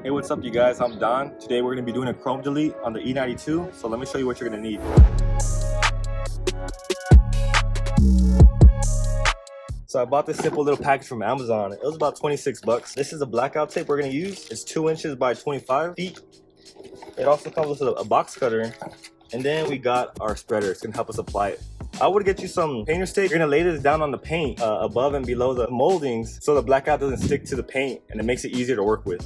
Hey, what's up you guys, I'm Don. Today we're going to be doing a chrome delete on the E92, so let me show you what you're going to need. So I bought this simple little package from Amazon. It was about 26 bucks. This is a blackout tape we're going to use. It's 2 inches by 25 feet. It also comes with a box cutter, and then we got our spreader. It's going to help us apply it. I would get you some painter's tape. You're gonna lay this down on the paint above and below the moldings so the blackout doesn't stick to the paint and it makes it easier to work with.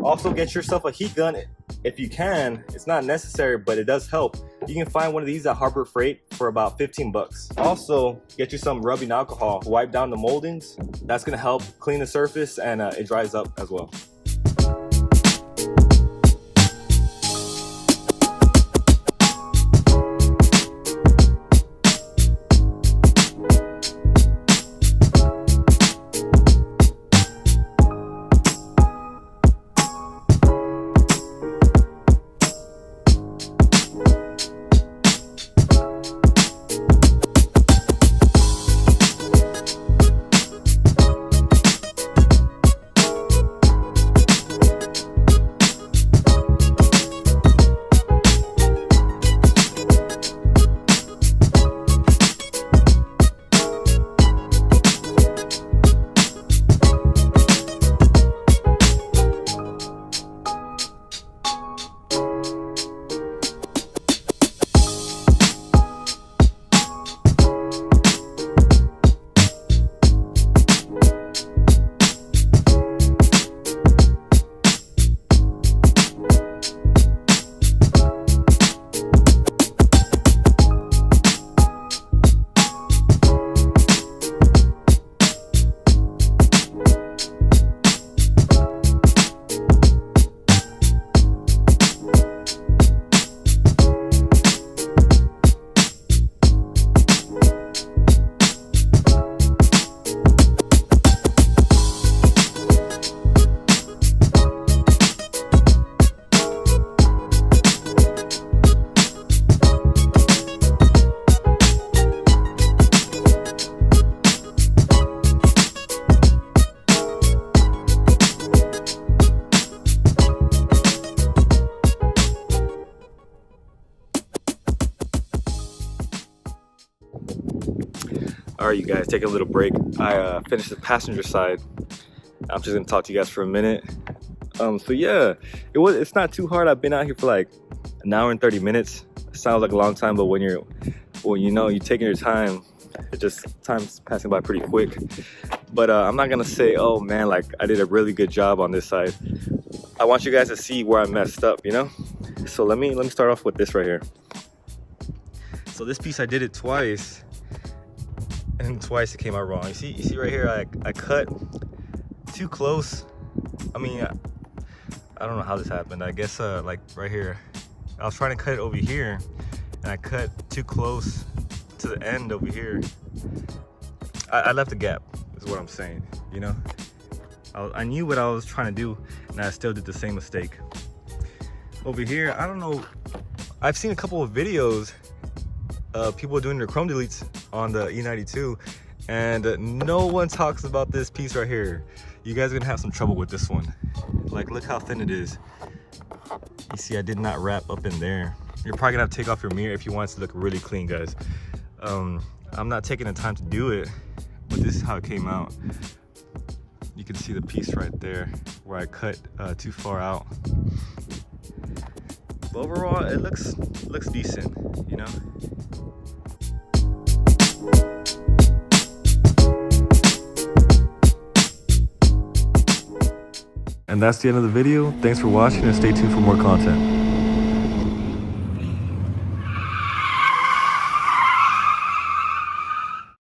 Also get yourself a heat gun if you can. It's not necessary, but it does help. You can find one of these at Harbor Freight for about 15 bucks. Also get you some rubbing alcohol, wipe down the moldings. That's gonna help clean the surface and it dries up as well. Alright you guys, take a little break. I finished the passenger side. I'm just gonna talk to you guys for a minute. So yeah, it's not too hard. I've been out here for like an hour and 30 minutes. It sounds like a long time, but when you're taking your time, time's passing by pretty quick. But I'm not gonna say, oh man, like I did a really good job on this side. I want you guys to see where I messed up, you know? So let me start off with this right here. So this piece, I did it twice, and twice it came out wrong. You see right here, I cut too close. I mean, I don't know how this happened. I guess like right here, I was trying to cut it over here, and I cut too close to the end over here. I left a gap, is what I'm saying, you know? I knew what I was trying to do, and I still did the same mistake. Over here, I don't know, I've seen a couple of videos of people doing their chrome deletes on the E92, and no one talks about this piece right here. You guys are gonna have some trouble with this one. Like, look how thin it is. You see, I did not wrap up in there. You're probably gonna have to take off your mirror if you want it to look really clean, guys. I'm not taking the time to do it, but this is how it came out. You can see the piece right there where I cut too far out. But overall, it looks decent, you know? And that's the end of the video. Thanks for watching and stay tuned for more content.